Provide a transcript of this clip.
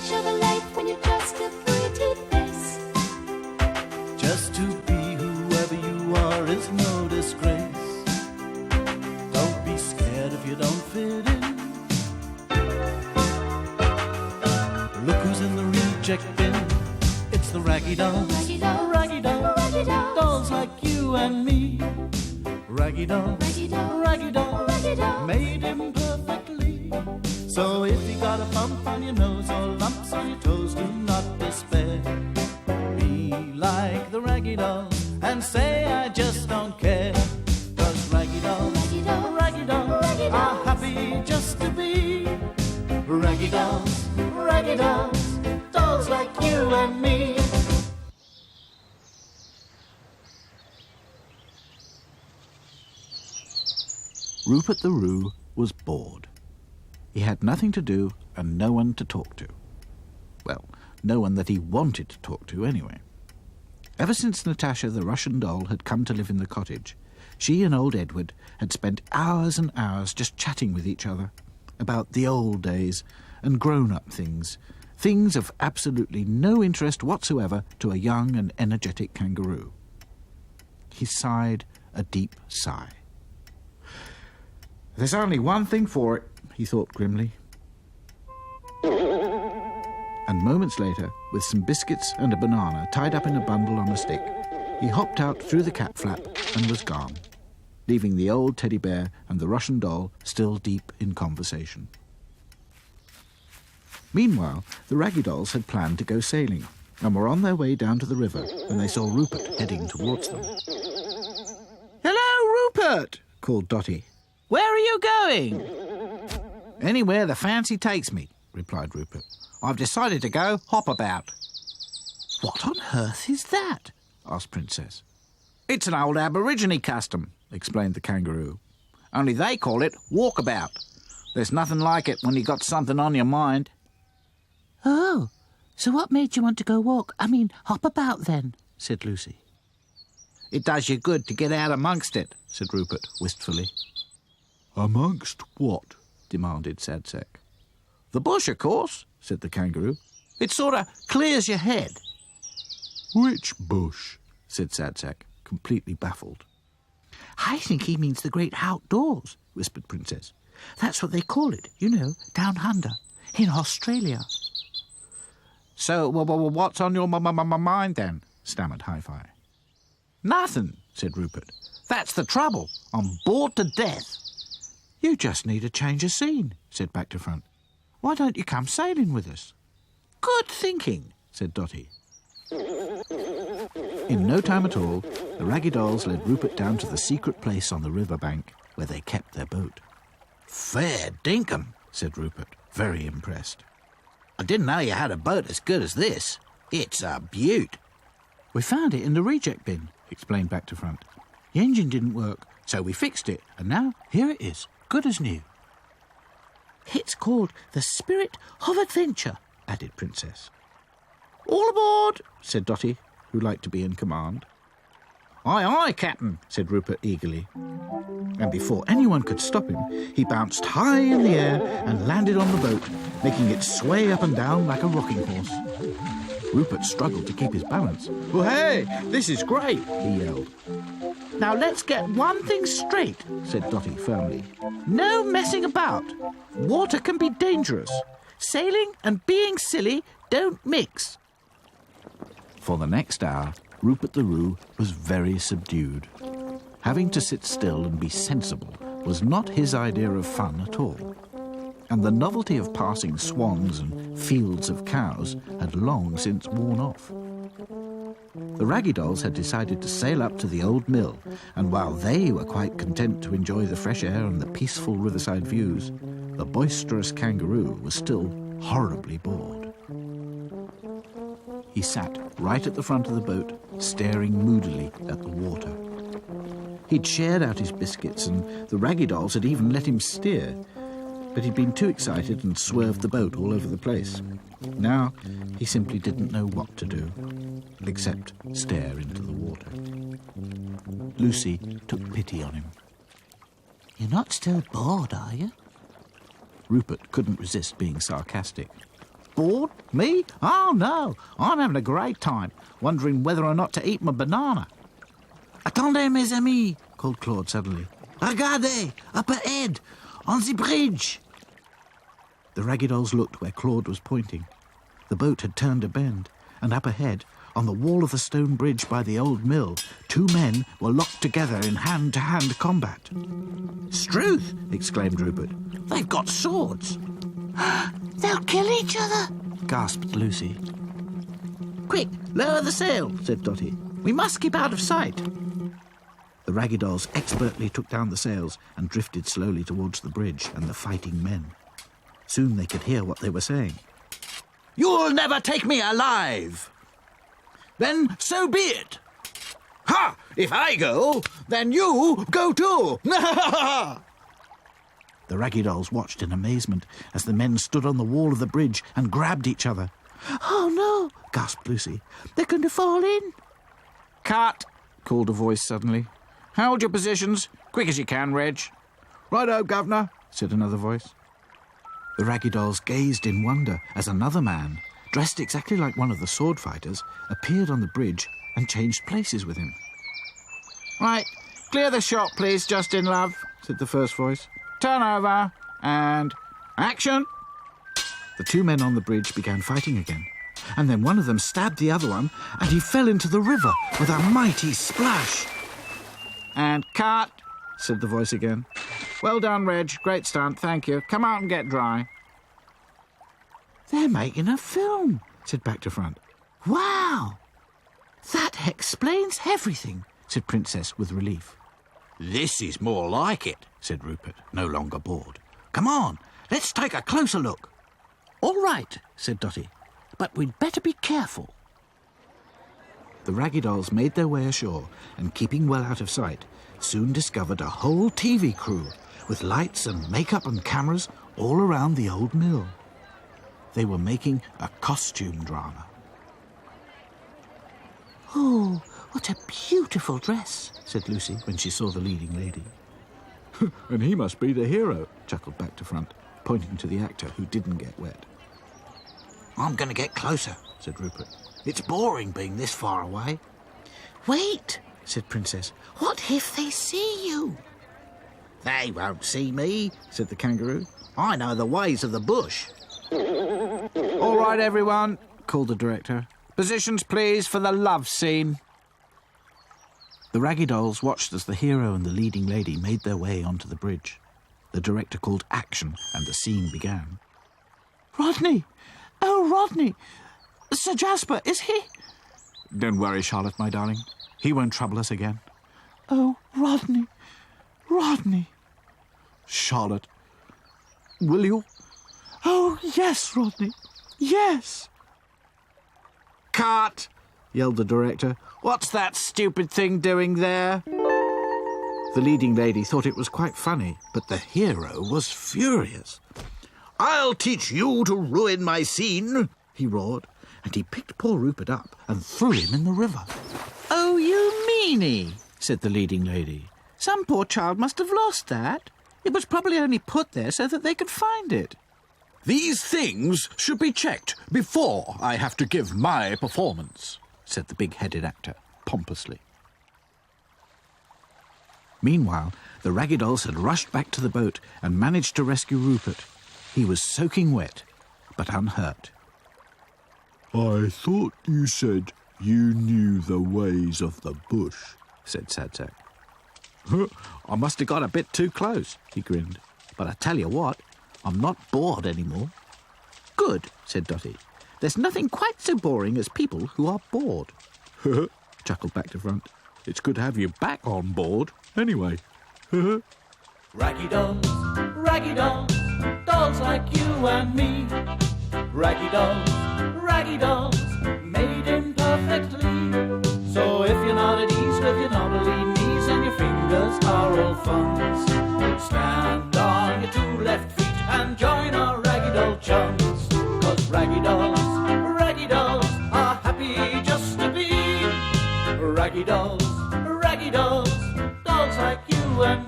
flash of a light when you're just a pretty face. Just to be whoever you are is no disgrace. Don't be scared if you don't fit in. Look who's in the reject bin. It's the Raggy Dolls. Raggy Dolls. Raggy Dolls. Raggy Dolls. Dolls like you and me. Raggy Dolls. Raggy Dolls. Raggy Dolls. Raggy Dolls. Made him perfectly. So if you got a bump on your nose or lumps on your toes, do not despair. Be like the Raggy Dolls and say I just don't care. 'Cause Raggy Dolls, Raggy Dolls. Raggy Dolls, Raggy are Dolls. happy just to be Raggy Dolls, Raggy Dolls, dolls like you and me. Rupert the Roo was bored. He had nothing to do and no one to talk to. Well, no one that he wanted to talk to anyway. Ever since Natasha the Russian doll had come to live in the cottage, she and old Edward had spent hours and hours just chatting with each other about the old days and grown-up things, things of absolutely no interest whatsoever to a young and energetic kangaroo. He sighed a deep sigh. There's only one thing for it, he thought grimly. And moments later, with some biscuits and a banana tied up in a bundle on a stick, he hopped out through the cat flap and was gone, leaving the old teddy bear and the Russian doll still deep in conversation. Meanwhile, the Raggy Dolls had planned to go sailing and were on their way down to the river when they saw Rupert heading towards them. "Hello, Rupert!" called Dotty. "Where are you going?" "Anywhere the fancy takes me," replied Rupert. "I've decided to go hop about." "What on earth is that?" asked Princess. "It's an old Aborigine custom," explained the kangaroo. "Only they call it walkabout. There's nothing like it when you got something on your mind." "Oh, so what made you want to go hop about then?" said Lucy. "It does you good to get out amongst it," said Rupert wistfully. "Amongst what?" demanded Sadsack. "The bush, of course," said the kangaroo. "It sort of clears your head." "Which bush?" said Sadsack, completely baffled. "I think he means the great outdoors," whispered Princess. "That's what they call it, down under, in Australia." "So, what's on your mind, then?" stammered Hi-Fi. "Nothing," said Rupert. "That's the trouble. I'm bored to death." "You just need a change of scene," said Back to Front. "Why don't you come sailing with us?" "Good thinking," said Dotty. In no time at all, the Raggy Dolls led Rupert down to the secret place on the river bank where they kept their boat. "Fair dinkum," said Rupert, very impressed. "I didn't know you had a boat as good as this. It's a beaut." "We found it in the reject bin," explained Back to Front. "The engine didn't work, so we fixed it, and now here it is, good as new." "It's called the Spirit of Adventure," added Princess. "All aboard," said Dotty, who liked to be in command. "Aye, aye, Captain," said Rupert eagerly. And before anyone could stop him, he bounced high in the air and landed on the boat, making it sway up and down like a rocking horse. Rupert struggled to keep his balance. "Oh, hey, this is great," he yelled. "Now let's get one thing straight," said Dotty firmly. "No messing about. Water can be dangerous. Sailing and being silly don't mix." For the next hour, Rupert the Roo was very subdued. Having to sit still and be sensible was not his idea of fun at all. And the novelty of passing swans and fields of cows had long since worn off. The Raggy Dolls had decided to sail up to the old mill, and while they were quite content to enjoy the fresh air and the peaceful riverside views, the boisterous kangaroo was still horribly bored. He sat right at the front of the boat, staring moodily at the water. He'd shared out his biscuits, and the Raggy Dolls had even let him steer, but he'd been too excited and swerved the boat all over the place. Now he simply didn't know what to do, except stare into the water. Lucy took pity on him. "You're not still bored, are you?" Rupert couldn't resist being sarcastic. Bored? Me? Oh, no. I'm having a great time, wondering whether or not to eat my banana. Attendez, mes amis, called Claude suddenly. Regardez, up ahead, on the bridge. The Raggy Dolls looked where Claude was pointing. The boat had turned a bend, and up ahead, on the wall of the stone bridge by the old mill, 2 men were locked together in hand-to-hand combat. "Struth!" exclaimed Rupert. "They've got swords." They'll kill each other, gasped Lucy. "Quick, lower the sail," said Dotty. "We must keep out of sight." The Raggy Dolls expertly took down the sails and drifted slowly towards the bridge and the fighting men. Soon they could hear what they were saying. "You'll never take me alive!" "Then so be it!" "Ha! If I go, then you go too!" The Raggy Dolls watched in amazement as the men stood on the wall of the bridge and grabbed each other. "Oh, no!" gasped Lucy. "They're going to fall in." "Cut!" called a voice suddenly. "Hold your positions, quick as you can, Reg." "Righto, Governor," said another voice. The Raggy Dolls gazed in wonder as another man, dressed exactly like one of the sword fighters, appeared on the bridge and changed places with him. "Right, clear the shot, please, Justin Love," said the first voice. "Turn over, and action!" The 2 men on the bridge began fighting again, and then one of them stabbed the other one, and he fell into the river with a mighty splash. "And cut!" said the voice again. "Well done, Reg. Great stunt, thank you. Come out and get dry." "They're making a film," said Back to Front. "Wow! That explains everything," said Princess with relief. "This is more like it," said Rupert, no longer bored. "Come on, let's take a closer look." "All right," said Dotty, "but we'd better be careful." The Raggy Dolls made their way ashore and, keeping well out of sight, soon discovered a whole TV crew with lights and makeup and cameras all around the old mill. They were making a costume drama. "Oh, what a beautiful dress," said Lucy when she saw the leading lady. "And he must be the hero," chuckled Back to Front, pointing to the actor who didn't get wet. "I'm going to get closer," said Rupert. "It's boring being this far away." "Wait," said Princess. "What if they see you?" "They won't see me," said the kangaroo. "I know the ways of the bush." "All right, everyone," called the director. "Positions, please, for the love scene." The Raggy Dolls watched as the hero and the leading lady made their way onto the bridge. The director called action, and the scene began. "Rodney! Oh, Rodney! Sir Jasper, is he—" "Don't worry, Charlotte, my darling. He won't trouble us again." "Oh, Rodney! Rodney!" "Charlotte, will you?" "Oh, yes, Rodney! Yes!" "Cut!" yelled the director. "What's that stupid thing doing there?" The leading lady thought it was quite funny, but the hero was furious. "I'll teach you to ruin my scene," he roared, and he picked poor Rupert up and threw him in the river. "Oh, you meanie," said the leading lady. "Some poor child must have lost that. It was probably only put there so that they could find it." "These things should be checked before I have to give my performance," said the big-headed actor pompously. Meanwhile, the Raggy Dolls had rushed back to the boat and managed to rescue Rupert. He was soaking wet, but unhurt. "I thought you said you knew the ways of the bush," said Sadsack. "I must have got a bit too close," he grinned. "But I tell you what, I'm not bored anymore." "Good," said Dotty. "There's nothing quite so boring as people who are bored." chuckled Back to Front. "It's good to have you back on board, anyway." Raggy dolls, dolls like you and me. Raggy dolls, made imperfectly. So if you're not at ease with your knobbly knees and your fingers are all thumbs, stand on your 2 left feet and join our raggy doll chums. 'Cause raggy dolls are happy just to be. Raggy dolls, dolls like you and me.